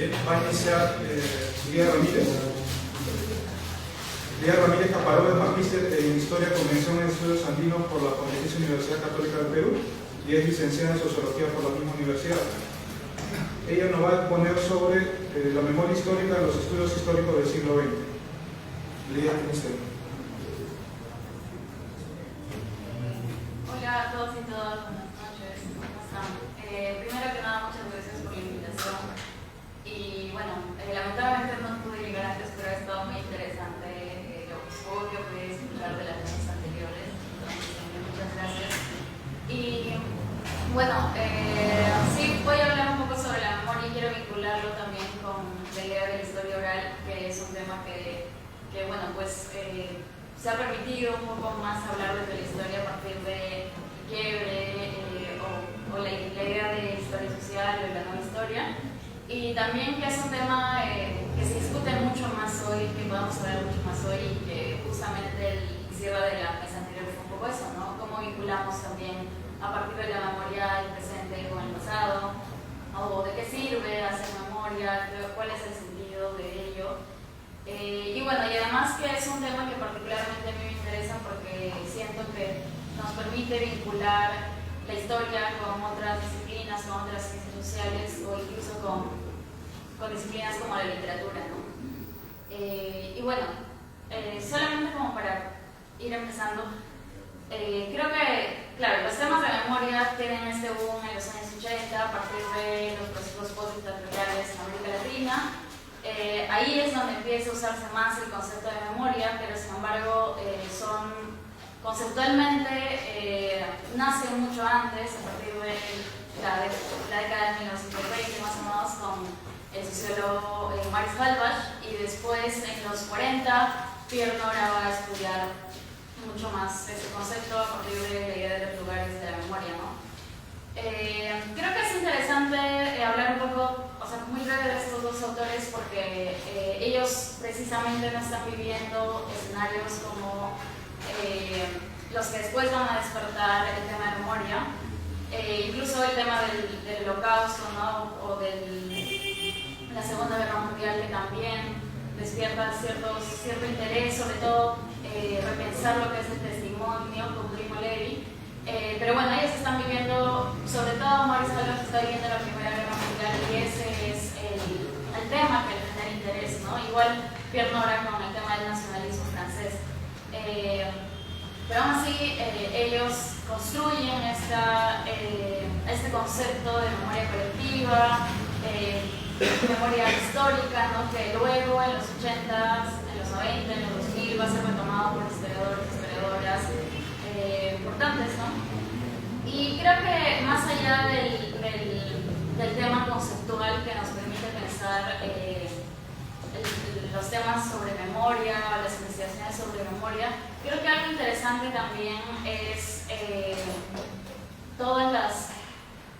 Bien, va a iniciar Lía Ramírez. Lía Ramírez Caparó es magíster en Historia, Convención en Estudios Andinos por la Pontificia Universidad Católica del Perú y es licenciada en Sociología por la misma universidad. Ella nos va a exponer sobre la memoria histórica de los estudios históricos del siglo XX. Lía, ¿cómo usted? Hola a todos y todas, buenas noches, ¿cómo están? Primero que nada, muchas gracias por la invitación. Y bueno, lamentablemente no pude llegar antes, pero ha estado muy interesante lo poco que pude escuchar de las clases anteriores. Entonces, muchas gracias. Y bueno, sí, voy a hablar un poco sobre la memoria y quiero vincularlo también con la idea de la historia oral, que es un tema que bueno, pues se ha permitido un poco más hablar de la historia a partir de quiebre o la idea de historia social o de la nueva historia. Y también que es un tema que se discute mucho más hoy, que podemos hablar mucho más hoy y que justamente el cierre de la mesa anterior fue un poco eso, ¿no? Cómo vinculamos también a partir de la memoria el presente con el pasado, o de qué sirve hacer memoria, cuál es el sentido de ello. Y bueno, y además que es un tema que particularmente a mí me interesa porque siento que nos permite vincular la historia con otras disciplinas, con otras ciencias sociales o incluso con disciplinas como la literatura, ¿no? Y bueno, solamente como para ir empezando, creo que, claro, los temas de memoria tienen este boom en los años 80 a partir de los procesos postdictatoriales en América Latina. Ahí es donde empieza a usarse más el concepto de memoria, pero sin embargo conceptualmente nacen mucho antes, a partir de la década de 1920 más o menos, con el sociólogo Maris Halbach, y después en los 40 Pierre Nora va a estudiar mucho más ese concepto a partir de la idea de los lugares de la memoria, ¿no? Creo que es interesante hablar un poco, o sea, muy breve de estos dos autores porque ellos precisamente no están viviendo escenarios como los que después van a despertar el tema de memoria, incluso el tema del holocausto, ¿no? O de la Segunda Guerra Mundial, que también despierta cierto interés, sobre todo repensar lo que es el testimonio con Primo Levi. Pero bueno, ellos están viviendo, sobre todo Maris Halbach está viviendo la Primera Guerra Mundial y ese es el tema que le genera interés, ¿no? Igual Pierre Nora con el tema del nacionalismo francés. Pero aún así ellos construyen este concepto de memoria colectiva, memoria histórica, ¿no? Que luego en los 80s, en los 90, en los 2000 va a ser retomado por historiadores y historiadoras importantes, ¿no? Y creo que más allá del tema conceptual que nos permite pensar los temas sobre memoria, las investigaciones sobre memoria, creo que algo interesante también es toda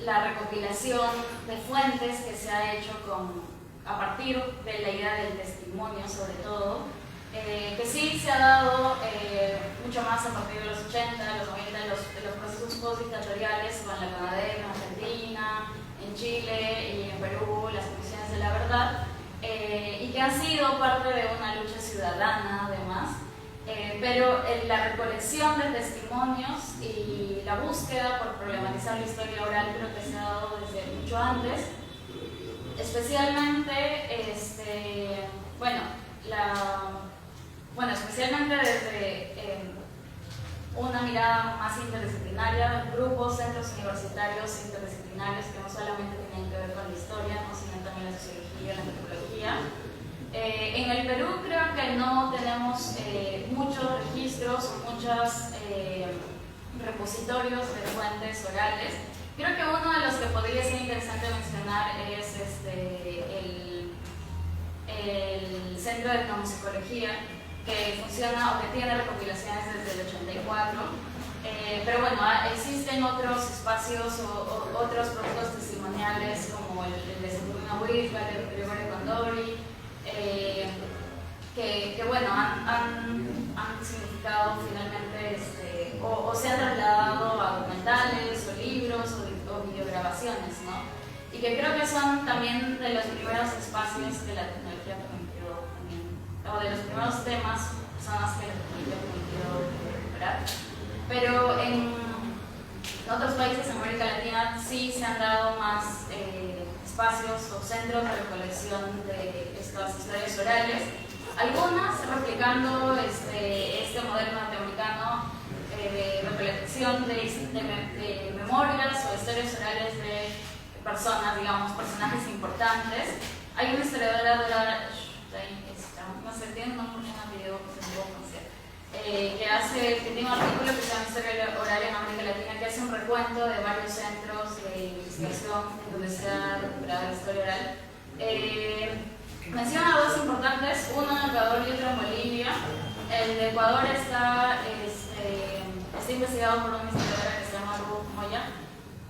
la recopilación de fuentes que se ha hecho a partir de la idea del testimonio, sobre todo, que sí se ha dado mucho más a partir de los 80, de los 90, de los procesos postdictatoriales con la CONADEP en Argentina, en Chile y en Perú, las comisiones de la verdad, y que han sido parte de una lucha ciudadana además, pero la recolección de testimonios y la búsqueda por problematizar la historia oral creo que se ha dado desde mucho antes, especialmente especialmente desde una mirada más interdisciplinaria, grupos, centros universitarios interdisciplinarios que no solamente tienen que ver con la historia, ¿no? Sino también la sociología, la antropología. En el Perú creo que no tenemos muchos registros o muchos repositorios de fuentes orales. Creo que uno de los que podría ser interesante mencionar es el Centro de Etnomusicología, que funciona o que tiene recopilaciones desde el 84, pero bueno, existen otros espacios o otros procesos testimoniales como el de Sepúlveda Huizpa, el de Gregorio Condori, que bueno, han significado finalmente o se han trasladado a documentales o libros o videograbaciones, ¿no? y que creo que son también de los primeros espacios que la tecnología permitió también, o de los primeros temas, personas que la tecnología permitió recuperar. Pero en otros países en América Latina sí se han dado más espacios o centros de recolección de estas historias orales, algunas replicando este modelo norteamericano de recolección de memorias o historias orales de personas, digamos, personajes importantes. Hay una historiadora, no sé, tiene un nombre, un apellido que se me puede pronunciar, que tiene un artículo que se llama Historia Oral en América Latina, que hace un recuento de varios centros de investigación en donde se ha recuperado la historia oral. Menciona dos importantes, uno en Ecuador y otro en Bolivia. El de Ecuador está investigado por una investigadora que se llama Ruth Moya,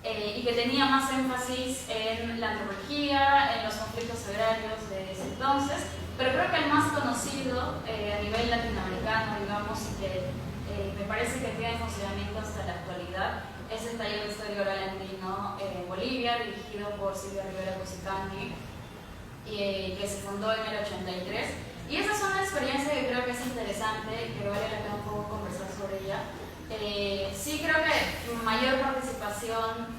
y que tenía más énfasis en la antropología, en los conflictos agrarios de ese entonces, pero creo que el más conocido a nivel latinoamericano, digamos, que me parece que tiene funcionamiento hasta la actualidad, es el taller de historia oral andino en Bolivia, dirigido por Silvia Rivera Cosicani, que se fundó en el 83. Y esa es una experiencia que creo que es interesante, que vale la pena un poco conversar sobre ella. Sí creo que mayor participación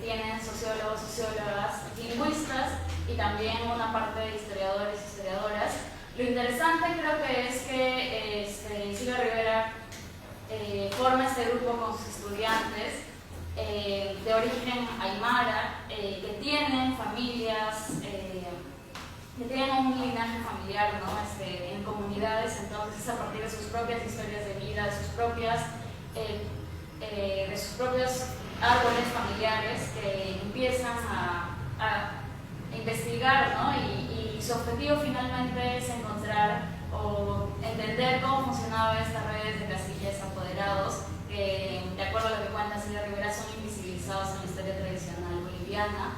tienen sociólogos, sociólogas, lingüistas y también una parte de historiadores y historiadoras. Lo interesante creo que es que Silvia Rivera forma este grupo con sus estudiantes de origen aymara, que tienen familias, que tienen un linaje familiar, ¿no? En comunidades, entonces a partir de sus propias historias de vida, de sus propios árboles familiares que empiezan a investigar, ¿no? Y su objetivo finalmente es encontrar o entender cómo funcionaban estas redes de caciques apoderados que, de acuerdo a lo que cuenta Silvia Rivera, son invisibilizados en la historia tradicional boliviana.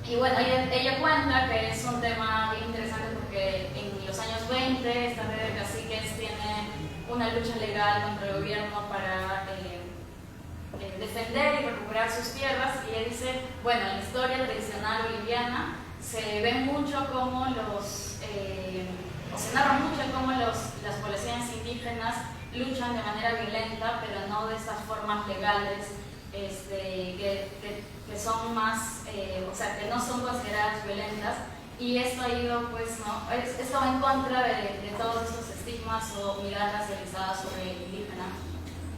Y bueno, ella cuenta que es un tema bien interesante porque en los años 20 esta red de caciques tiene una lucha legal contra el gobierno para defender y recuperar sus tierras, y ella dice, bueno, en la historia tradicional boliviana se ve mucho como o se narra mucho cómo las poblaciones indígenas luchan de manera violenta, pero no de estas formas legales que son más, o sea, que no son consideradas violentas, y esto ha ido, pues, ¿no? Esto va en contra de todos estos estigmas o miradas racializadas sobre el indígena.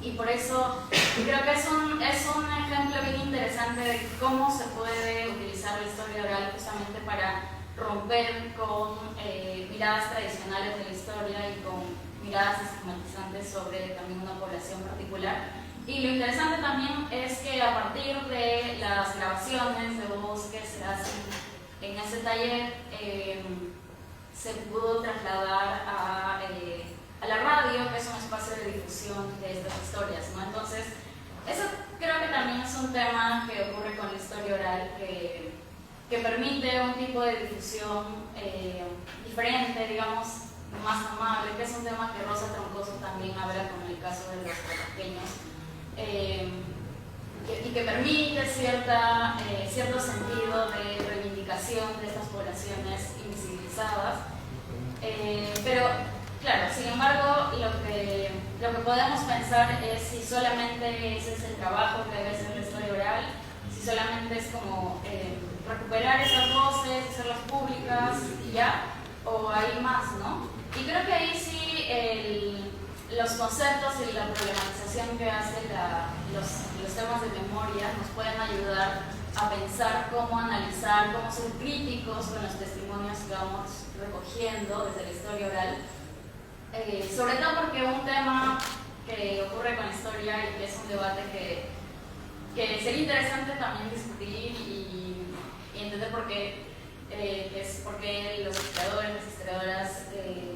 Y por eso creo que es un ejemplo bien interesante de cómo se puede utilizar la historia oral justamente para romper con miradas tradicionales de la historia y con miradas estigmatizantes sobre también una población particular. Y lo interesante también es que a partir de las grabaciones de voz que se hacen en ese taller, se pudo trasladar a la radio, que es un espacio de difusión de estas historias, ¿no? Entonces, eso creo que también es un tema que ocurre con la historia oral, que permite un tipo de difusión diferente, digamos, más amable, que es un tema que Rosa Troncoso también habla con el caso de los oaxaqueños, y que permite cierto sentido de reivindicación de estas poblaciones invisibilizadas. Pero, claro, sin embargo, lo que podemos pensar es si solamente ese es el trabajo que debe hacer la historia oral, si solamente es como recuperar esas voces, hacerlas públicas y ya, o hay más, ¿no? Y creo que ahí sí los conceptos y la problematización que hacen los temas de memoria nos pueden ayudar a pensar cómo analizar, cómo ser críticos con los testimonios que vamos recogiendo desde la historia oral, sobre todo porque un tema que ocurre con la historia y que es un debate que sería interesante también discutir y entender por qué los historiadores, las historiadoras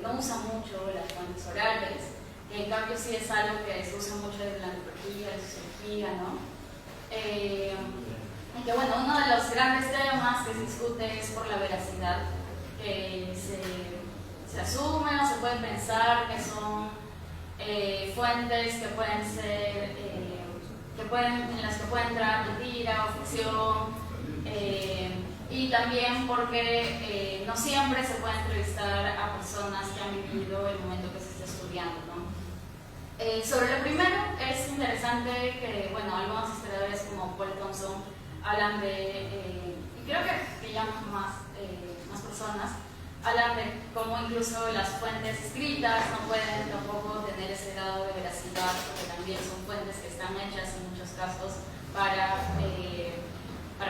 no usan mucho las fuentes orales, que en cambio sí es algo que se usa mucho desde la antropología, la sociología, ¿no? Y que bueno, uno de los grandes temas que se discute es por la veracidad, que se asume o se puede pensar que son fuentes que pueden ser, en las que puede entrar mentira o ficción, Y también porque no siempre se puede entrevistar a personas que han vivido el momento que se está estudiando, ¿no? Sobre lo primero, es interesante que, bueno, algunos historiadores como Paul Thompson hablan de, y creo que ya más personas, hablan de cómo incluso las fuentes escritas no pueden tampoco tener ese grado de veracidad, porque también son fuentes que están hechas en muchos casos para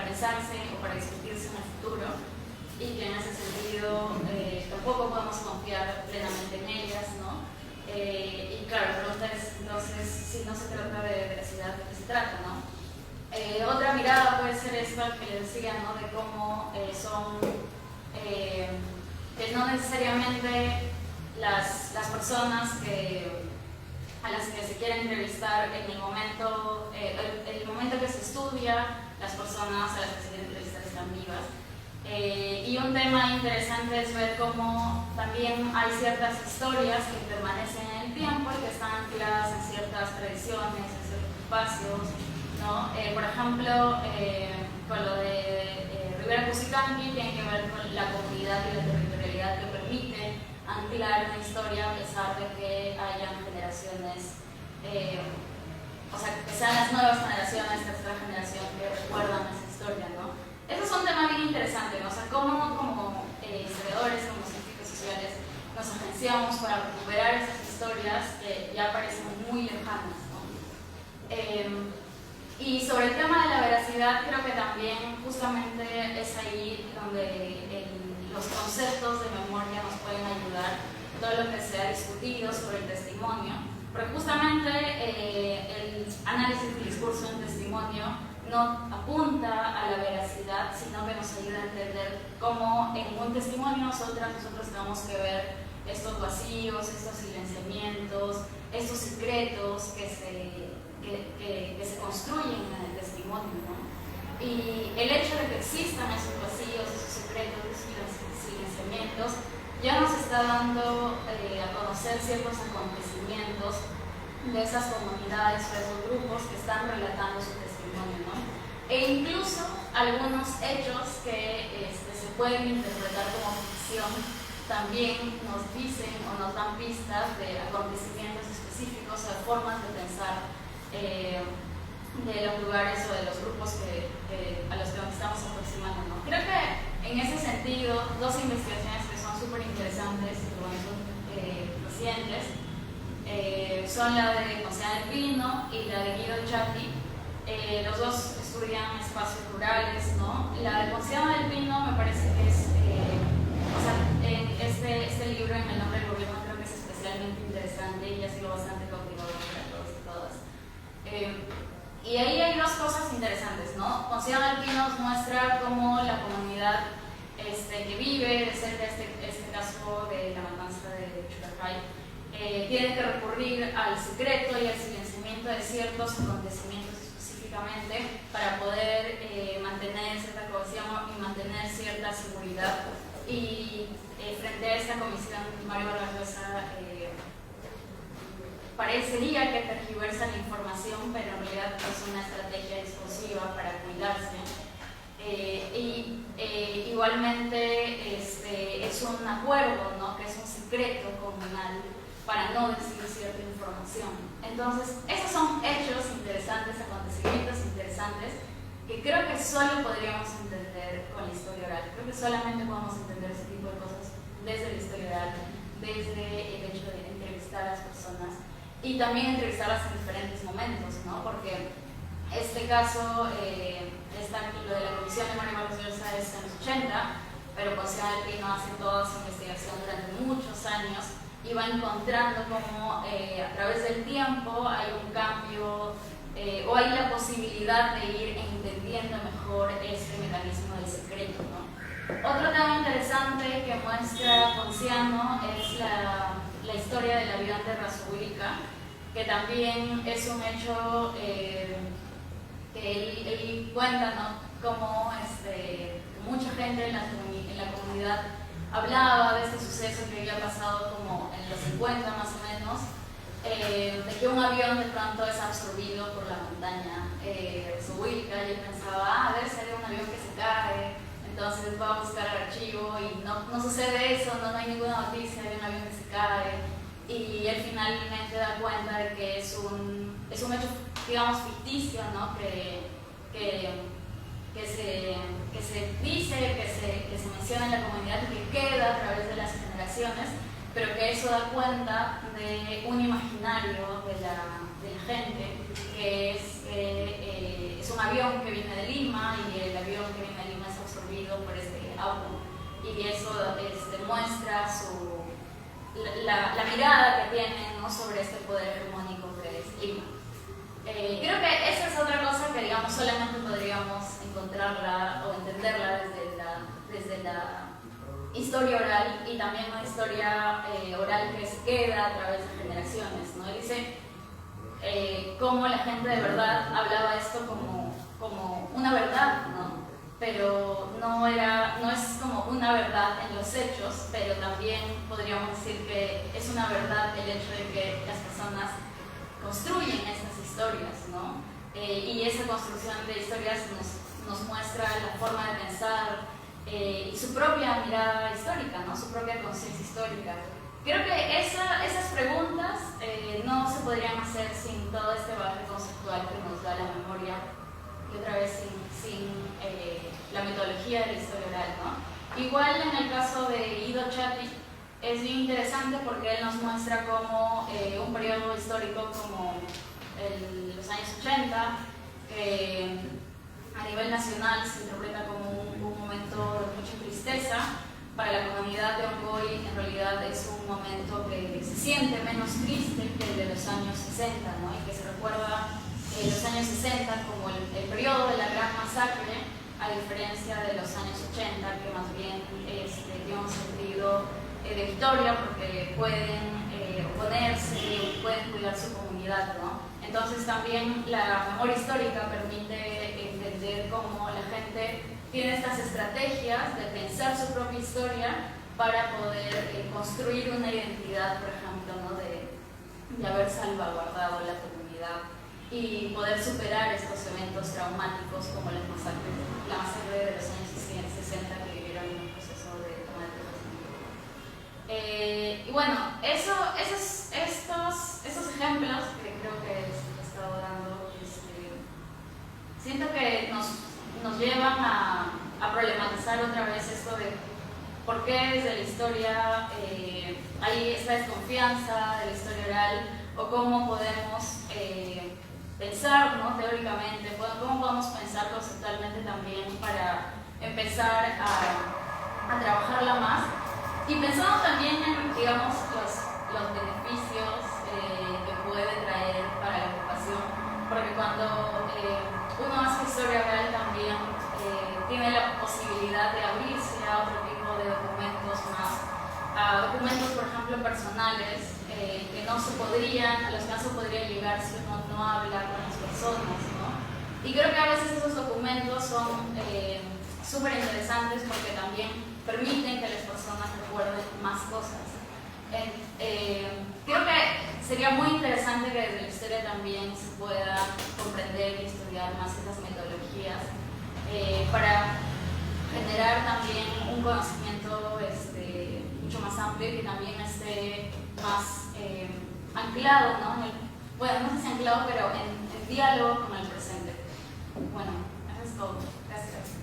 pensarse o para discutirse en el futuro, y que en ese sentido tampoco podemos confiar plenamente en ellas, ¿no? Y claro, la pregunta es entonces si no se trata de veracidad, ¿de qué se trata, no? Otra mirada puede ser esta que les decía, ¿no? De cómo que no necesariamente las personas a las que se quiere entrevistar en el momento que se estudia, las personas a las que se quiere entrevistar están vivas. Y un tema interesante es ver cómo también hay ciertas historias que permanecen en el tiempo y que están ancladas en ciertas tradiciones, en ciertos espacios, ¿no? Por ejemplo, con lo de Rivera Cusicanqui tiene que ver con la comunidad y la territorialidad que permite anclar una historia a pesar de que hayan generaciones, o sea, que sean las nuevas generaciones, tercera generación, que recuerdan esa historia, ¿no? Eso es un tema bien interesante, ¿no? O sea, cómo como historiadores, como científicos sociales, nos agenciamos para recuperar esas historias que ya parecen muy lejanas, ¿no? Y sobre el tema de la veracidad, creo que también justamente es ahí donde los conceptos de memoria nos pueden ayudar, todo lo que se ha discutido sobre el testimonio, porque justamente el análisis del discurso en testimonio no apunta a la veracidad, sino que nos ayuda a entender cómo en un testimonio nosotros tenemos que ver estos vacíos, estos silenciamientos, estos secretos que se construyen en el testimonio, ¿no? Y el hecho de que existan esos vacíos, esos secretos, esos silenciamientos, ya nos está dando a conocer ciertos acontecimientos de esas comunidades o de esos grupos que están relatando su testimonio, ¿no? E incluso algunos hechos que se pueden interpretar como ficción también nos dicen o nos dan pistas de acontecimientos específicos o de formas de pensar de los lugares o de los grupos a los que nos estamos aproximando, ¿no? Creo que en ese sentido, dos investigaciones que son súper interesantes y que son recientes son la de Ponciano del Pino y la de Guido Chatti. Los dos estudian espacios rurales, ¿no? La de Ponciano del Pino me parece que es, o sea, este libro en el nombre del gobierno creo que es especialmente interesante y ha sido bastante cautivador para todos y todas. Y ahí hay dos cosas interesantes, ¿no? Ponciano del Pino nos muestra cómo la comunidad que vive de cerca este caso de la matanza de Churacay tiene que recurrir al secreto y al silenciamiento de ciertos acontecimientos específicamente para poder mantener cierta cohesión y mantener cierta seguridad. Y frente a esta comisión, Mario Vargas Llosa parecería que tergiversa la información, pero en realidad es una estrategia discursiva para cuidarse. Igualmente es un acuerdo, ¿no? Que es un secreto comunal para no decir cierta información. Entonces, esos son hechos interesantes, acontecimientos interesantes, que creo que solo podríamos entender con la historia oral. Creo que solamente podemos entender ese tipo de cosas desde la historia oral, desde el hecho de entrevistar a las personas y también entrevistarlas en diferentes momentos, ¿no? Porque este caso, lo de la comisión de Mario Vargas Llosa es en los 80, pero Ponciano del Pino hace toda su investigación durante muchos años y va encontrando cómo a través del tiempo hay un cambio o hay la posibilidad de ir entendiendo mejor este mecanismo del secreto, ¿no? Otro tema interesante que muestra Ponciano es la historia del ayudante Razuilca, que también es un hecho que él cuenta, ¿no? Cómo mucha gente en la comunidad hablaba de este suceso que había pasado como en los 50 más o menos, de que un avión de pronto es absorbido por la montaña Razuilca, y él pensaba, a ver, sería un avión que se no sucede eso, no hay ninguna noticia de un avión que se cae, y él finalmente da cuenta de que es un hecho, digamos, ficticio, ¿no? que se dice, que se menciona en la comunidad y que queda a través de las generaciones, pero que eso da cuenta de un imaginario de la gente, que es un avión que viene de Lima, y el avión que viene de Lima es absorbido por este auto, y eso muestra la mirada que tienen, ¿no? sobre este poder hegemónico que es Lima. Creo que esa es otra cosa que, digamos, solamente podríamos encontrarla o entenderla desde la historia oral, y también una historia oral que se queda a través de generaciones, ¿no? Él dice cómo la gente de verdad hablaba esto como una verdad, ¿no? Pero no es como una verdad en los hechos, pero también podríamos decir que es una verdad el hecho de que las personas construyen estas historias, ¿no? Y esa construcción de historias nos muestra la forma de pensar y su propia mirada histórica, ¿no? Su propia conciencia histórica. Creo que esas preguntas no se podrían hacer sin todo este bagaje conceptual que nos da la memoria, y otra vez sin la metodología de la historia oral, ¿no? Igual en el caso de Ido Chati es bien interesante porque él nos muestra cómo un periodo histórico como los años 80, a nivel nacional se interpreta como un momento de mucha tristeza. Para la comunidad de Ongoy en realidad es un momento que se siente menos triste que el de los años 60, ¿no? Y que se recuerda los años 60 como el periodo de la gran masacre, a diferencia de los años 80, que más bien tiene un sentido de victoria porque pueden oponerse, pueden cuidar su comunidad, ¿no? Entonces también la memoria histórica permite entender cómo la gente tiene estas estrategias de pensar su propia historia para poder construir una identidad, por ejemplo, ¿no? de haber salvaguardado la comunidad y poder superar estos eventos traumáticos como la masacre de los años 60 que vivieron en un proceso de toma de tierras. Y bueno, esos ejemplos que creo que les he estado dando, siento que nos llevan a problematizar otra vez esto de por qué desde la historia hay esta desconfianza de la historia oral, o cómo podemos pensar, ¿no? Teóricamente, cómo podemos pensar conceptualmente también para empezar a trabajarla más, y pensando también en, digamos, los beneficios que puede traer para la ocupación, porque cuando uno hace historia oral también tiene la posibilidad de abrirse a otro tipo de documentos más, a documentos, por ejemplo, personales, que a los que no se podría llegar si uno no habla con las personas, ¿no? Y creo que a veces esos documentos son súper interesantes porque también permiten que las personas recuerden más cosas. Creo que sería muy interesante que desde la historia también se pueda comprender y estudiar más esas metodologías para generar también un conocimiento mucho más amplio y que también esté más anclado, ¿no? No sé si anclado, pero en diálogo con el presente. Bueno, eso es todo. Gracias.